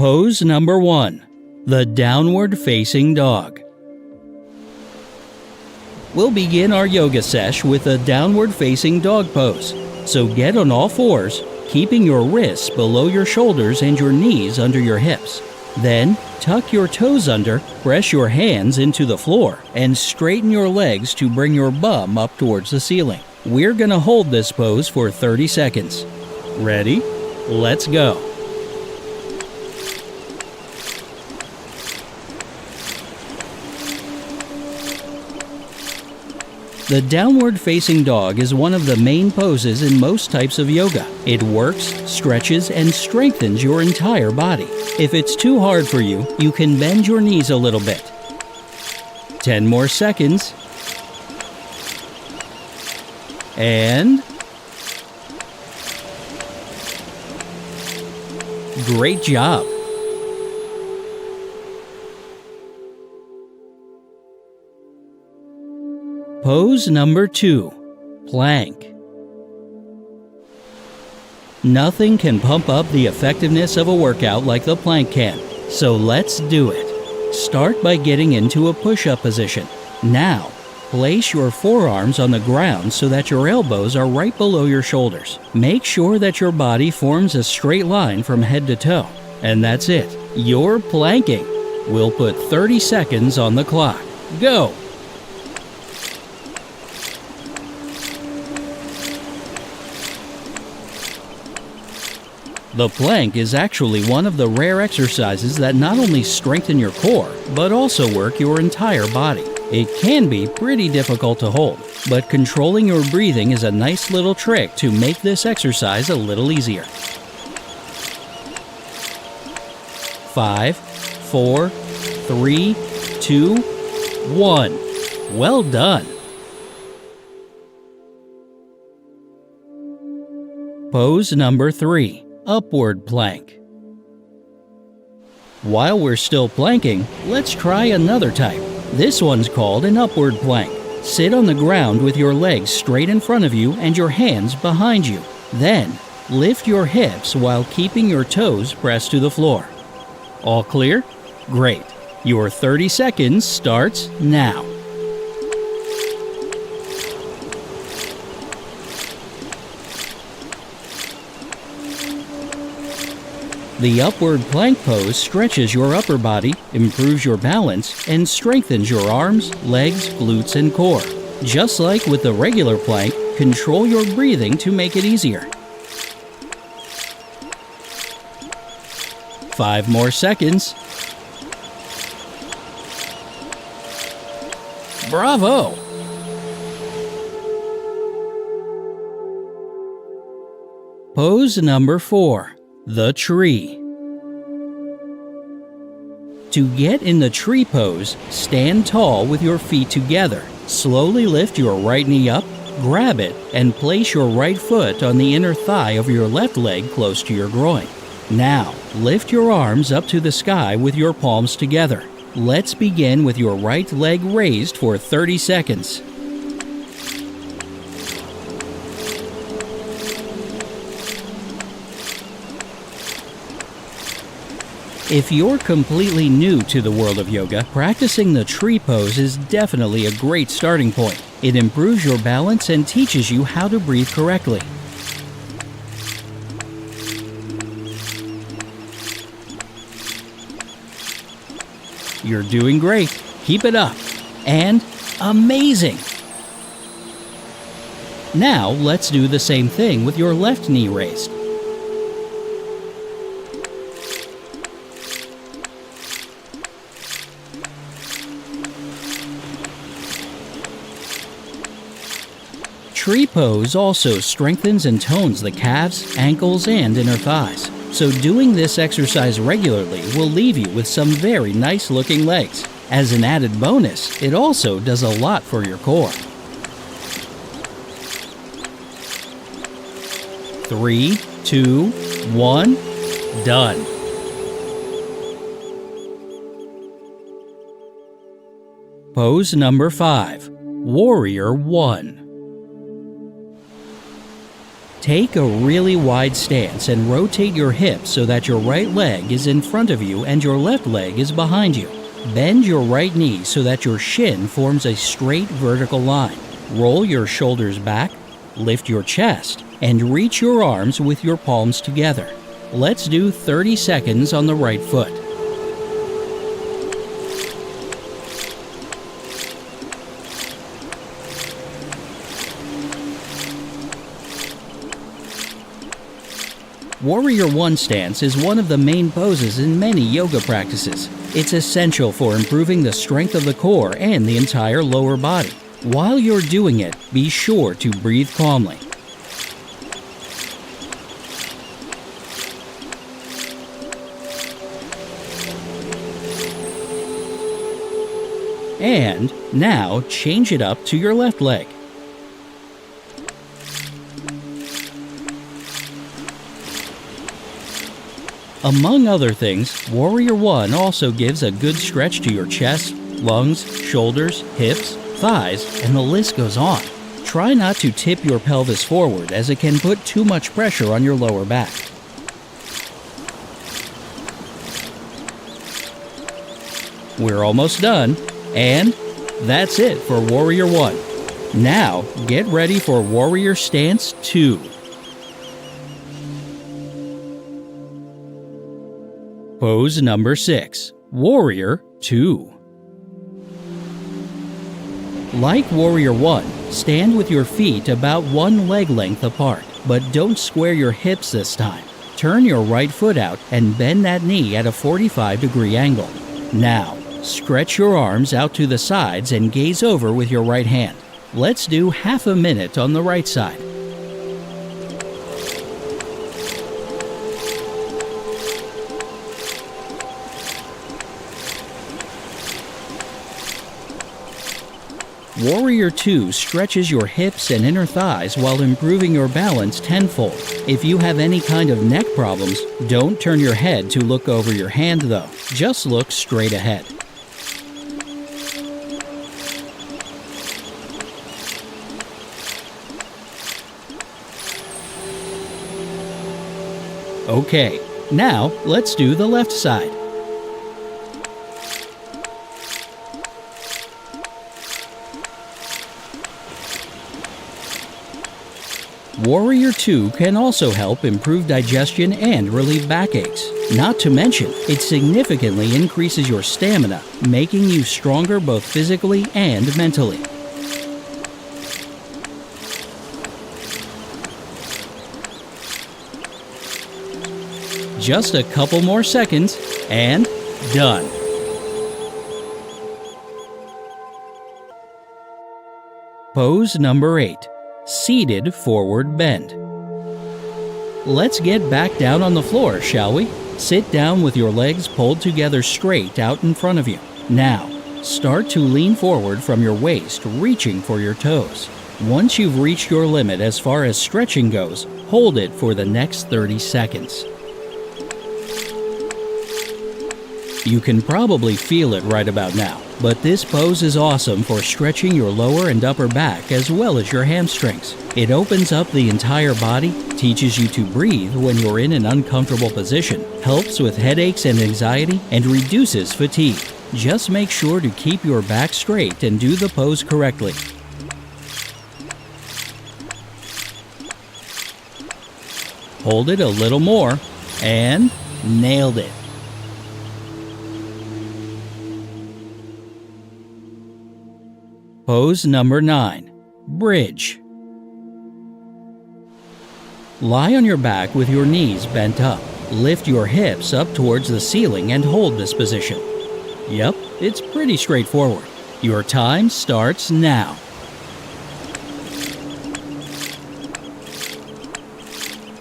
Pose number 1. The Downward Facing Dog. We'll begin our yoga sesh with a downward facing dog pose. So get on all fours, keeping your wrists below your shoulders and your knees under your hips. Then, tuck your toes under, press your hands into the floor, and straighten your legs to bring your bum up towards the ceiling. We're gonna hold this pose for 30 seconds. Ready? Let's go. The downward facing dog is one of the main poses in most types of yoga. It works, stretches, and strengthens your entire body. If it's too hard for you, you can bend your knees a little bit. 10 more seconds. And great job! Pose number 2. Plank. Nothing can pump up the effectiveness of a workout like the plank can, so let's do it. Start by getting into a push-up position. Now, place your forearms on the ground so that your elbows are right below your shoulders. Make sure that your body forms a straight line from head to toe. And that's it. You're planking. We'll put 30 seconds on the clock. Go! The plank is actually one of the rare exercises that not only strengthen your core, but also work your entire body. It can be pretty difficult to hold, but controlling your breathing is a nice little trick to make this exercise a little easier. 5, 4, 3, 2, 1. Well done! Pose number 3. Upward plank. While we're still planking, let's try another type. This one's called an upward plank. Sit on the ground with your legs straight in front of you and your hands behind you. Then, lift your hips while keeping your toes pressed to the floor. All clear? Great. Your 30 seconds starts now. The upward plank pose stretches your upper body, improves your balance, and strengthens your arms, legs, glutes, and core. Just like with the regular plank, control your breathing to make it easier. 5 more seconds. Bravo! Pose number 4. The tree. To get in the tree pose, stand tall with your feet together. Slowly lift your right knee up, grab it, and place your right foot on the inner thigh of your left leg close to your groin. Now, lift your arms up to the sky with your palms together. Let's begin with your right leg raised for 30 seconds. If you're completely new to the world of yoga, practicing the tree pose is definitely a great starting point. It improves your balance and teaches you how to breathe correctly. You're doing great. Keep it up. And amazing! Now let's do the same thing with your left knee raised. Tree pose also strengthens and tones the calves, ankles, and inner thighs. So doing this exercise regularly will leave you with some very nice looking legs. As an added bonus, it also does a lot for your core. 3, 2, 1, done. Pose number 5, Warrior 1. Take a really wide stance and rotate your hips so that your right leg is in front of you and your left leg is behind you. Bend your right knee so that your shin forms a straight vertical line. Roll your shoulders back, lift your chest, and reach your arms with your palms together. Let's do 30 seconds on the right foot. Warrior One stance is one of the main poses in many yoga practices. It's essential for improving the strength of the core and the entire lower body. While you're doing it, be sure to breathe calmly. And now change it up to your left leg. Among other things, Warrior One also gives a good stretch to your chest, lungs, shoulders, hips, thighs, and the list goes on. Try not to tip your pelvis forward as it can put too much pressure on your lower back. We're almost done, and that's it for Warrior One. Now, get ready for Warrior Stance 2. Pose number 6, Warrior 2. Like Warrior 1, stand with your feet about one leg length apart, but don't square your hips this time. Turn your right foot out and bend that knee at a 45-degree angle. Now, stretch your arms out to the sides and gaze over with your right hand. Let's do half a minute on the right side. Warrior 2 stretches your hips and inner thighs while improving your balance tenfold. If you have any kind of neck problems, don't turn your head to look over your hand though. Just look straight ahead. Okay, now let's do the left side. Warrior 2 can also help improve digestion and relieve backaches. Not to mention, it significantly increases your stamina, making you stronger both physically and mentally. Just a couple more seconds, and done. Pose number 8. Seated forward bend. Let's get back down on the floor, shall we? Sit down with your legs pulled together straight out in front of you. Now, start to lean forward from your waist, reaching for your toes. Once you've reached your limit as far as stretching goes, hold it for the next 30 seconds. You can probably feel it right about now, but this pose is awesome for stretching your lower and upper back as well as your hamstrings. It opens up the entire body, teaches you to breathe when you're in an uncomfortable position, helps with headaches and anxiety, and reduces fatigue. Just make sure to keep your back straight and do the pose correctly. Hold it a little more, and nailed it. Pose number 9, Bridge. Lie on your back with your knees bent up. Lift your hips up towards the ceiling and hold this position. Yep, it's pretty straightforward. Your time starts now.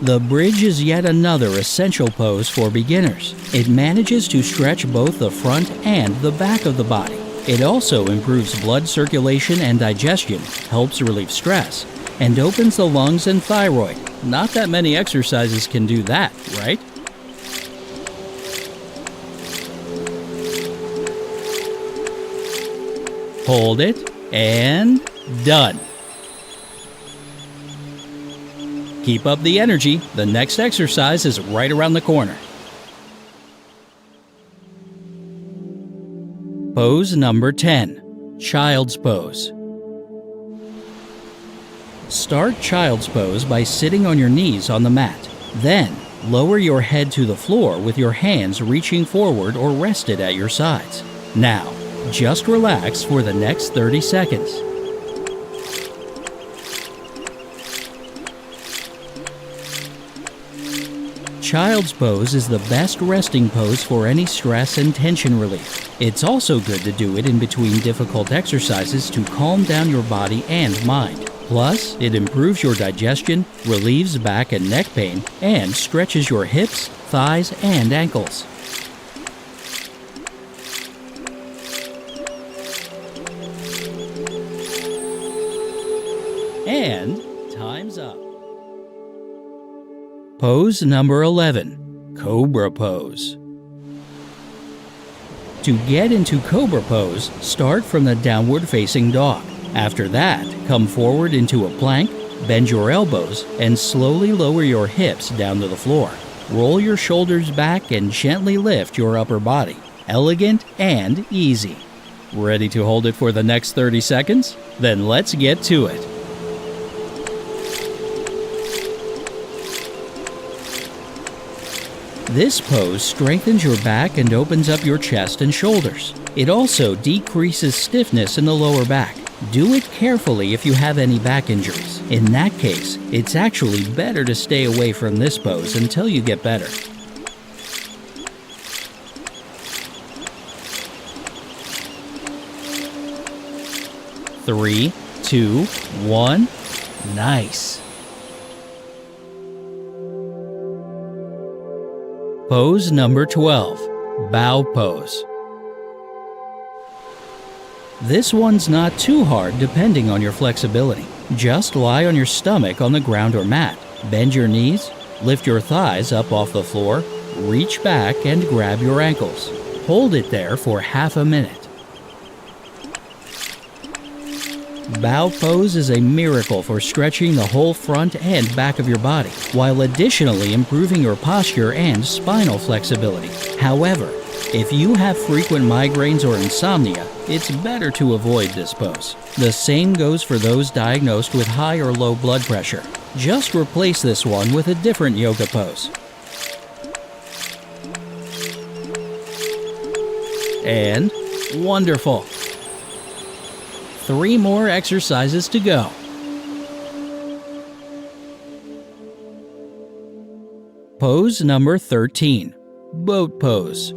The bridge is yet another essential pose for beginners. It manages to stretch both the front and the back of the body. It also improves blood circulation and digestion, helps relieve stress, and opens the lungs and thyroid. Not that many exercises can do that, right? Hold it, and done. Keep up the energy. The next exercise is right around the corner. Pose number 10, Child's Pose. Start Child's Pose by sitting on your knees on the mat. Then, lower your head to the floor with your hands reaching forward or rested at your sides. Now, just relax for the next 30 seconds. Child's Pose is the best resting pose for any stress and tension relief. It's also good to do it in between difficult exercises to calm down your body and mind. Plus, it improves your digestion, relieves back and neck pain, and stretches your hips, thighs, and ankles. And time's up. Pose number 11, Cobra Pose. To get into Cobra Pose, start from the downward facing dog. After that, come forward into a plank, bend your elbows, and slowly lower your hips down to the floor. Roll your shoulders back and gently lift your upper body. Elegant and easy. Ready to hold it for the next 30 seconds? Then let's get to it. This pose strengthens your back and opens up your chest and shoulders. It also decreases stiffness in the lower back. Do it carefully if you have any back injuries. In that case, it's actually better to stay away from this pose until you get better. Three, two, one. Nice. Pose number 12, Bow Pose. This one's not too hard depending on your flexibility. Just lie on your stomach on the ground or mat, bend your knees, lift your thighs up off the floor, reach back and grab your ankles. Hold it there for half a minute. Bow Pose is a miracle for stretching the whole front and back of your body, while additionally improving your posture and spinal flexibility. However, if you have frequent migraines or insomnia, it's better to avoid this pose. The same goes for those diagnosed with high or low blood pressure. Just replace this one with a different yoga pose. And wonderful! 3 more exercises to go. Pose number 13, Boat Pose.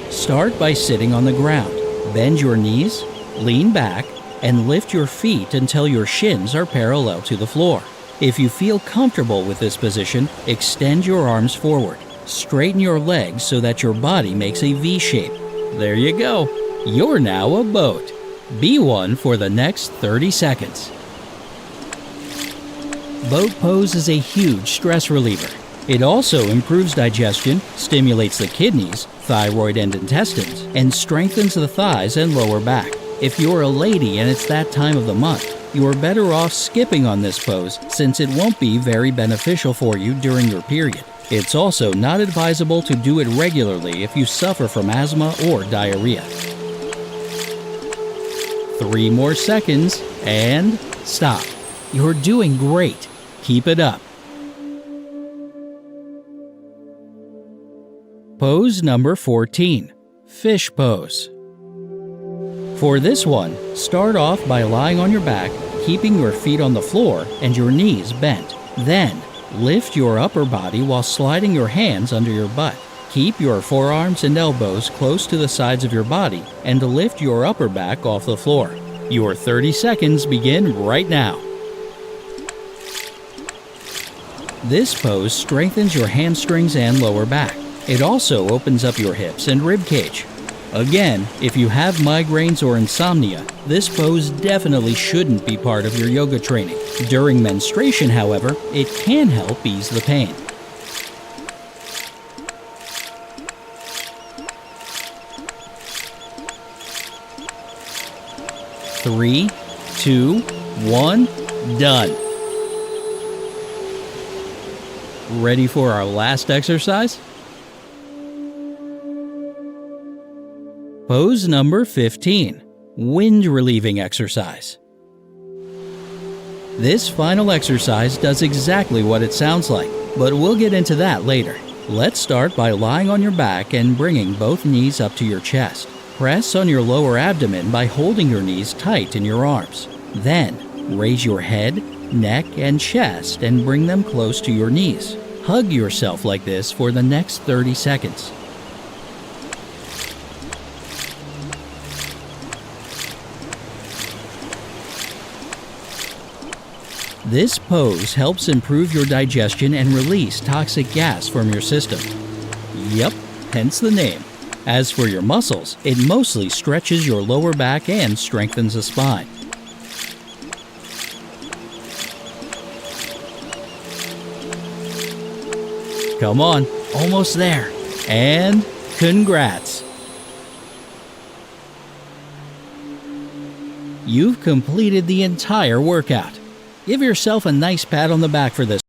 Start by sitting on the ground. Bend your knees, lean back, and lift your feet until your shins are parallel to the floor. If you feel comfortable with this position, extend your arms forward. Straighten your legs so that your body makes a V shape. There you go. You're now a boat. Be one for the next 30 seconds. Boat pose is a huge stress reliever. It also improves digestion, stimulates the kidneys, thyroid and intestines, and strengthens the thighs and lower back. If you're a lady and it's that time of the month, you are better off skipping on this pose since it won't be very beneficial for you during your period. It's also not advisable to do it regularly if you suffer from asthma or diarrhea. 3 more seconds, and stop. You're doing great. Keep it up. Pose number 14, Fish Pose. For this one, start off by lying on your back, keeping your feet on the floor and your knees bent. Then, lift your upper body while sliding your hands under your butt. Keep your forearms and elbows close to the sides of your body and lift your upper back off the floor. Your 30 seconds begin right now. This pose strengthens your hamstrings and lower back. It also opens up your hips and rib cage. Again, if you have migraines or insomnia, this pose definitely shouldn't be part of your yoga training. During menstruation, however, it can help ease the pain. Three, two, one, done. Ready for our last exercise? Pose number 15, wind relieving exercise. This final exercise does exactly what it sounds like, but we'll get into that later. Let's start by lying on your back and bringing both knees up to your chest. Press on your lower abdomen by holding your knees tight in your arms. Then, raise your head, neck, and chest and bring them close to your knees. Hug yourself like this for the next 30 seconds. This pose helps improve your digestion and release toxic gas from your system. Yep, hence the name. As for your muscles, it mostly stretches your lower back and strengthens the spine. Come on, almost there. And congrats! You've completed the entire workout. Give yourself a nice pat on the back for this.